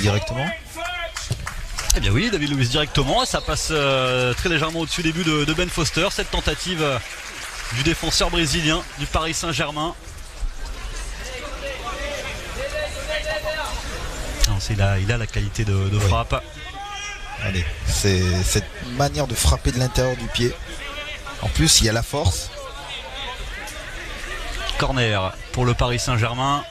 directement. Eh bien oui, David Luiz directement, ça passe très légèrement au-dessus des buts de Ben Foster, cette tentative du défenseur brésilien du Paris Saint-Germain. Il a la qualité de frappe. Allez, c'est cette manière de frapper de l'intérieur du pied. En plus, il y a la force. Corner pour le Paris Saint-Germain.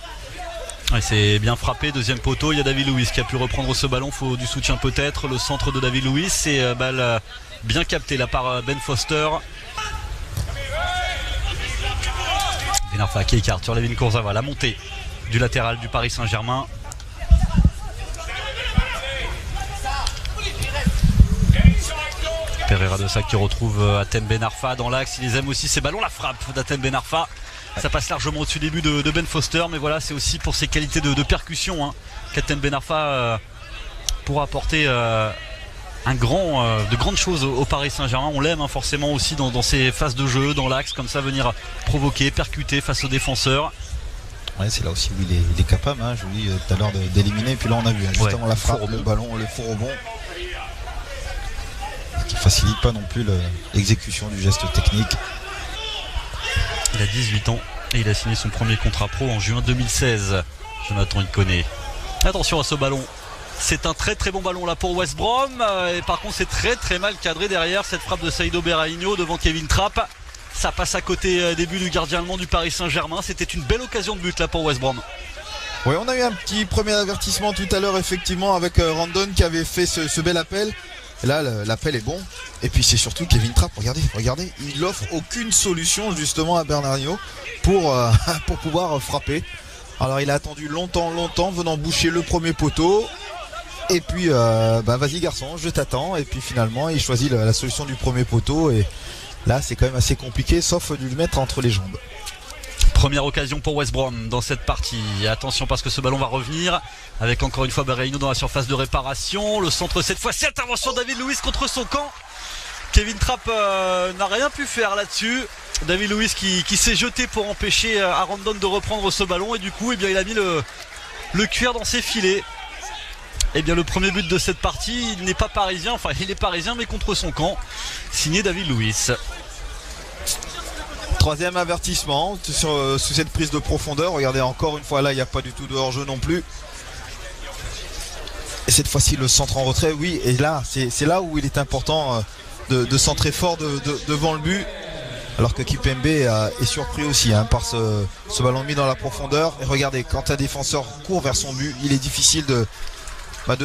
Ouais, c'est bien frappé, deuxième poteau, il y a David Luiz qui a pu reprendre ce ballon, faut du soutien peut-être, le centre de David Luiz, c'est balle bien captée là par Ben Foster. Ben Arfa qui écarte sur Layvin Kurzawa, la montée du latéral du Paris Saint-Germain. Pereira de Sac qui retrouve Hatem Ben Arfa dans l'axe, il les aime aussi ces ballons, la frappe d'Hatem Ben Arfa. Ça passe largement au-dessus des buts de Ben Foster, mais voilà, c'est aussi pour ses qualités de percussion hein, qu'Hatem Ben Arfa pourra apporter de grandes choses au Paris Saint-Germain. On l'aime hein, forcément aussi dans ses phases de jeu, dans l'axe, comme ça, venir provoquer, percuter face aux défenseurs. Ouais, c'est là aussi où il est capable, hein, je vous dis tout à l'heure d'éliminer. Et puis là, on a vu hein, justement la frappe, le ballon, le faux rebond. Ce qui ne facilite pas non plus l'exécution du geste technique. Il a 18 ans et il a signé son premier contrat pro en juin 2016. Jonathan Iconé. Attention à ce ballon. C'est un très très bon ballon là pour West Brom. Et par contre c'est très très mal cadré derrière cette frappe de Saido Berahino devant Kevin Trapp. Ça passe à côté des buts du gardien allemand du Paris Saint-Germain. C'était une belle occasion de but là pour West Brom. Oui, on a eu un petit premier avertissement tout à l'heure effectivement avec Randon qui avait fait ce bel appel. Et là l'appel est bon. Et puis c'est surtout Kevin Trapp, regardez, il offre aucune solution justement à Bernardino pour pouvoir frapper. Alors il a attendu longtemps venant boucher le premier poteau. Et puis vas-y garçon, je t'attends. Et puis finalement il choisit la solution du premier poteau. Et là c'est quand même assez compliqué sauf de le mettre entre les jambes. Première occasion pour West Brom dans cette partie. Attention parce que ce ballon va revenir avec encore une fois Berahino dans la surface de réparation. Le centre cette fois, c'est intervention de David Luiz contre son camp. Kevin Trapp n'a rien pu faire là-dessus. David Luiz qui s'est jeté pour empêcher Randon de reprendre ce ballon. Et du coup il a mis le cuir dans ses filets. Et bien le premier but de cette partie, il n'est pas parisien, enfin il est parisien mais contre son camp. Signé David Luiz. Troisième avertissement sous cette prise de profondeur. Regardez encore une fois là, il n'y a pas du tout de hors-jeu non plus. Et cette fois-ci le centre en retrait, oui. Et là, c'est là où il est important de centrer fort devant le but. Alors que Kipembe est surpris aussi hein, par ce ballon mis dans la profondeur. Et regardez, quand un défenseur court vers son but, il est difficile de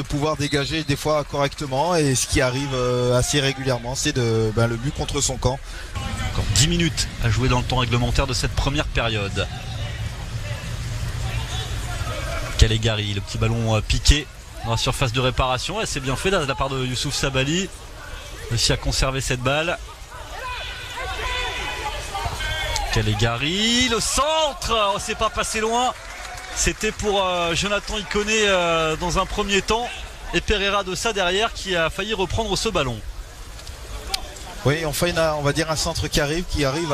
pouvoir dégager des fois correctement. Et ce qui arrive assez régulièrement, c'est le but contre son camp. Encore 10 minutes à jouer dans le temps réglementaire de cette première période. Calegari, le petit ballon piqué dans la surface de réparation. Et c'est bien fait de la part de Youssouf Sabaly. Réussi à conserver cette balle. Calegari, le centre, oh, c'est pas passé loin. C'était pour Jonathan Iconé dans un premier temps. Et Pereira de ça derrière qui a failli reprendre ce ballon. Oui, enfin on va dire un centre qui arrive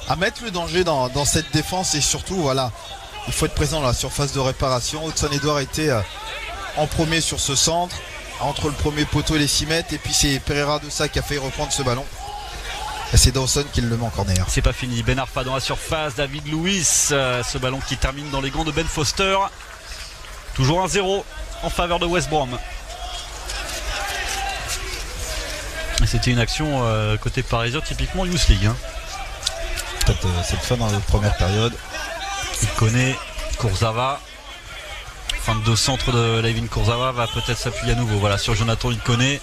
à mettre le danger dans cette défense. Et surtout voilà, il faut être présent dans la surface de réparation. Hudson-Edouard était en premier sur ce centre, entre le premier poteau et les 6 mètres. Et puis c'est Pereira de ça qui a failli reprendre ce ballon. Et c'est Dawson qui le met en corner. C'est pas fini, Ben Arfa dans la surface, David Luiz, ce ballon qui termine dans les gants de Ben Foster. Toujours 1-0 en faveur de West Brom. C'était une action côté parisien typiquement Youth League hein. Peut-être cette fin dans la première période. Il connaît Kurzawa. Fin de centre de Layvin Kurzawa va peut-être s'appuyer à nouveau. Voilà sur Jonathan Iconé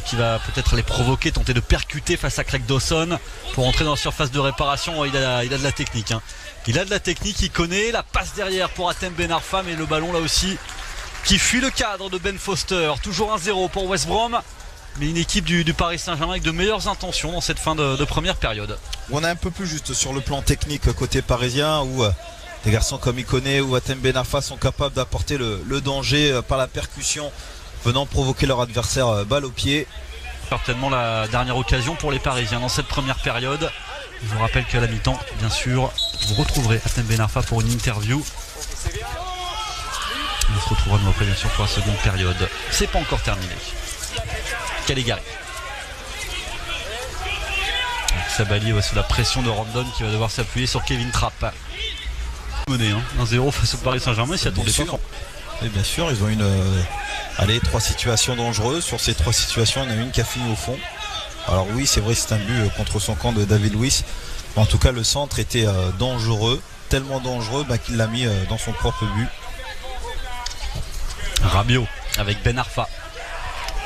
qui va peut-être les provoquer, tenter de percuter face à Craig Dawson pour entrer dans la surface de réparation. Il a de la technique hein. Il a de la technique, il connaît la passe derrière pour Hatem Ben Arfa, mais le ballon là aussi qui fuit le cadre de Ben Foster. Toujours 1-0 pour West Brom. Mais une équipe du Paris Saint-Germain avec de meilleures intentions dans cette fin de première période. On est un peu plus juste sur le plan technique côté parisien où des garçons comme Iconé ou Hatem Ben Arfa sont capables d'apporter le danger par la percussion, venant provoquer leur adversaire balle au pied. Certainement la dernière occasion pour les Parisiens dans cette première période. Je vous rappelle qu'à la mi-temps, bien sûr, vous retrouverez Hatem Ben Arfa pour une interview. On se retrouvera nous après bien sûr pour la seconde période. C'est pas encore terminé. Caligari. Sabali sous la pression de Rondon qui va devoir s'appuyer sur Kevin Trapp. Mené 1-0 face au Paris Saint-Germain, il s'y attendait pas. Et bien sûr, ils ont une 3 situations dangereuses. Sur ces 3 situations, il y en a une qui a fini au fond. Alors oui, c'est vrai, c'est un but contre son camp de David Luiz. En tout cas, le centre était dangereux, tellement dangereux qu'il l'a mis dans son propre but. Rabiot avec Ben Arfa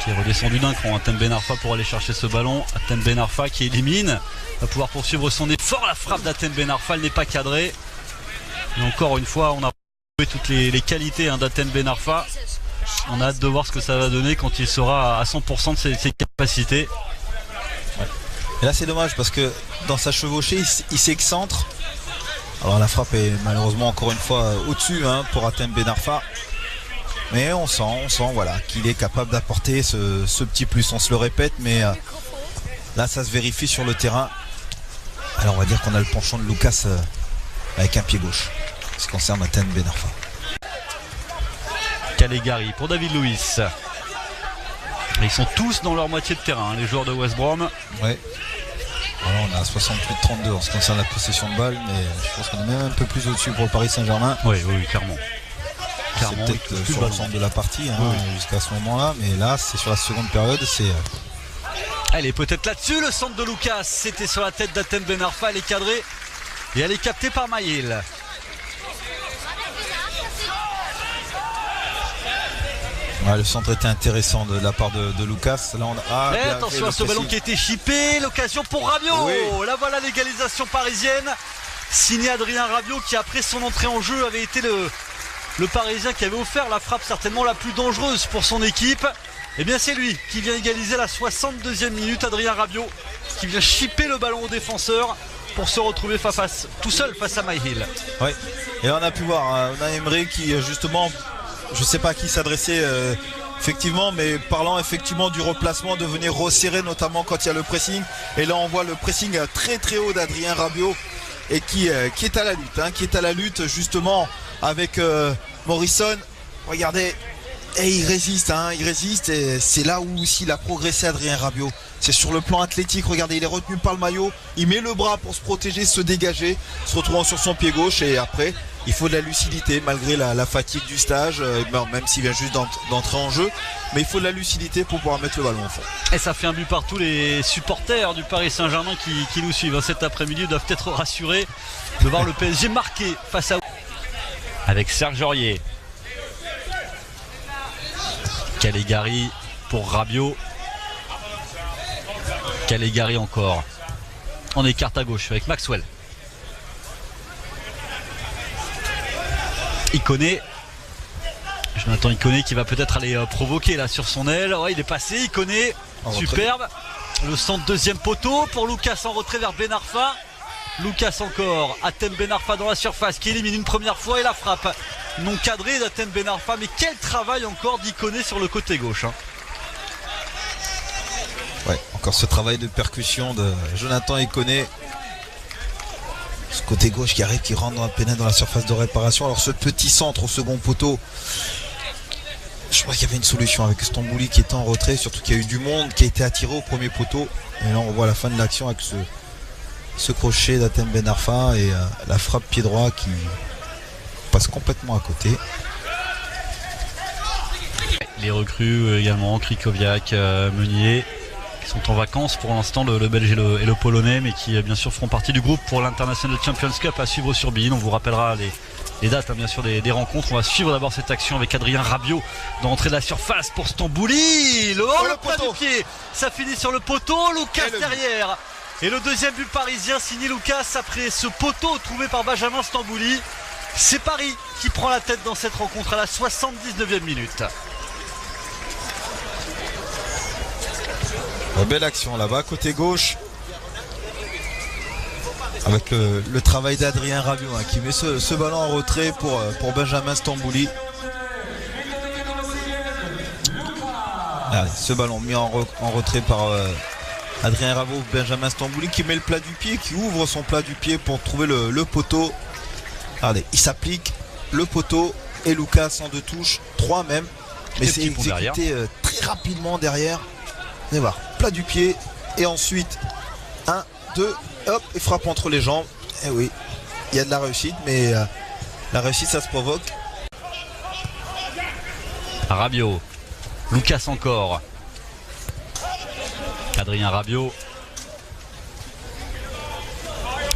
qui est redescendu d'un cran. Atem Ben Arfa pour aller chercher ce ballon. Atem Ben Arfa qui élimine, va pouvoir poursuivre son effort. La frappe d'Atem Ben Arfa, elle n'est pas cadrée. Et encore une fois, on a retrouvé toutes les qualités d'Atem Ben Arfa. On a hâte de voir ce que ça va donner quand il sera à 100% de ses capacités. Ouais. Et là c'est dommage parce que dans sa chevauchée il s'excentre. Alors la frappe est malheureusement encore une fois au-dessus pour Atem Ben Arfa. Mais on sent voilà, qu'il est capable d'apporter ce petit plus. On se le répète, mais là ça se vérifie sur le terrain. Alors on va dire qu'on a le penchant de Lucas avec un pied gauche. Ce qui concerne Atem Ben Arfa. Caligari pour David Luiz. Ils sont tous dans leur moitié de terrain, les joueurs de West Brom. Ouais. Alors on a 68-32 en ce qui concerne la possession de balle, mais je pense qu'on est même un peu plus au-dessus pour le Paris Saint-Germain. Oui, clairement. C'est peut-être sur l'ensemble de la partie jusqu'à ce moment-là, mais là c'est sur la seconde période. Elle est peut-être là-dessus, le centre de Lucas. C'était sur la tête d'Atem Ben Arfa, elle est cadrée et elle est captée par Maïl. Ouais, le centre était intéressant de la part de Lucas. Là, attention à ce ballon qui a été chippé. L'occasion pour Rabiot. Oui. Là voilà l'égalisation parisienne. Signé Adrien Rabiot qui après son entrée en jeu avait été le Parisien qui avait offert la frappe certainement la plus dangereuse pour son équipe. Et bien c'est lui qui vient égaliser la 62e minute. Adrien Rabiot qui vient chipper le ballon au défenseur pour se retrouver tout seul face à Maïl. Oui. Et là, on a pu voir on a Emery qui justement, je sais pas à qui s'adresser effectivement, mais parlant effectivement du replacement, de venir resserrer notamment quand il y a le pressing. Et là on voit le pressing très très haut d'Adrien Rabiot et qui est à la lutte, qui est à la lutte justement avec Morrison. Regardez, et il résiste, il résiste, et c'est là où aussi il a progressé Adrien Rabiot. C'est sur le plan athlétique, regardez, il est retenu par le maillot, il met le bras pour se protéger, se dégager, se retrouvant sur son pied gauche, et après il faut de la lucidité malgré la fatigue du stage, même s'il vient juste d'entrer en jeu, mais il faut de la lucidité pour pouvoir mettre le ballon au fond. Et ça fait un but par tous les supporters du Paris Saint-Germain qui nous suivent cet après-midi, doivent être rassurés de voir le PSG marqué face à avec Serge Aurier. Caligari pour Rabiot. Caligari encore. On écarte à gauche avec Maxwell. Iconé. Jonathan Iconé qui va peut-être aller provoquer là sur son aile. Ouais, il est passé, Iconé. Superbe. Le centre deuxième poteau pour Lucas en retrait vers Ben Arfa. Lucas encore, Atem Ben Arfa dans la surface qui élimine une première fois et la frappe non cadrée d'Atem Ben Arfa. Mais quel travail encore d'Iconé sur le côté gauche. Ouais, encore ce travail de percussion de Jonathan Iconé. Ce côté gauche qui arrive, qui rentre dans la surface de réparation. Alors ce petit centre au second poteau, je crois qu'il y avait une solution avec Stambouli qui était en retrait, surtout qu'il y a eu du monde qui a été attiré au premier poteau. Et là on voit la fin de l'action avec ce crochet d'Atem Ben Arfa et la frappe pied droit qui passe complètement à côté. Les recrues également, Krikoviak, Meunier, qui sont en vacances pour l'instant, le Belge et le Polonais, mais qui bien sûr feront partie du groupe pour l'International Champions Cup à suivre sur BeIN. On vous rappellera les dates bien sûr des rencontres. On va suivre d'abord cette action avec Adrien Rabiot dans l'entrée de la surface pour Stambouli. Le plat du pied, ça finit sur le poteau. Lucas derrière. Et le deuxième but parisien signé Lucas après ce poteau trouvé par Benjamin Stambouli. C'est Paris qui prend la tête dans cette rencontre à la 79e minute. Une belle action là-bas, côté gauche. Avec le travail d'Adrien Rabiot qui met ce ballon en retrait pour Benjamin Stambouli. Allez, ce ballon mis en retrait par Adrien Rabiot, Benjamin Stambouli qui met le plat du pied, qui ouvre son plat du pied pour trouver le poteau. Allez, il s'applique, le poteau, et Lucas en 2 touches, 3 même. Mais c'est exécuté très rapidement derrière. Vous allez voir, plat du pied. Et ensuite, 1, 2, hop, et frappe entre les jambes. Et oui, il y a de la réussite, mais la réussite, ça se provoque. Rabiot. Lucas encore. Adrien Rabiot.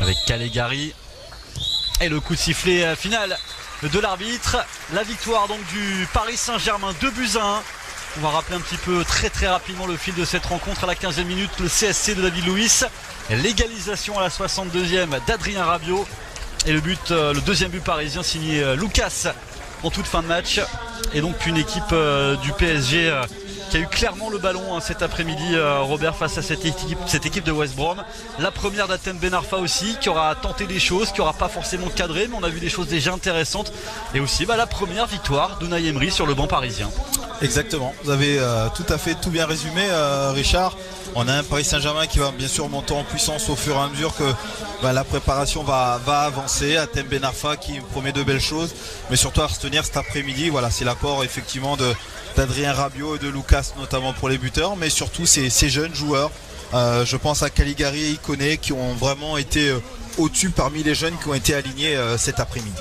Avec Calegari. Et le coup de sifflet final de l'arbitre. La victoire donc du Paris Saint-Germain, 2-1. On va rappeler un petit peu très rapidement le fil de cette rencontre. À la 15e minute, le CSC de David Luiz. L'égalisation à la 62e d'Adrien Rabiot. Et le deuxième but parisien signé Lucas en toute fin de match. Et donc une équipe du PSG qui a eu clairement le ballon cet après-midi, Robert, face à cette équipe de West Brom. La première d'Hatem Ben Arfa aussi, qui aura tenté des choses, qui n'aura pas forcément cadré, mais on a vu des choses déjà intéressantes. Et aussi la première victoire d'Unai Emery sur le banc parisien. Exactement, vous avez tout bien résumé, Richard. On a un Paris Saint-Germain qui va bien sûr monter en puissance au fur et à mesure que la préparation va avancer. Hatem Ben Arfa qui promet de belles choses, mais surtout à retenir cet après-midi, c'est l'apport effectivement d'Adrien Rabiot et de Lucas notamment pour les buteurs, mais surtout ces jeunes joueurs. Je pense à Caligari et Ikoné qui ont vraiment été au-dessus parmi les jeunes qui ont été alignés cet après-midi.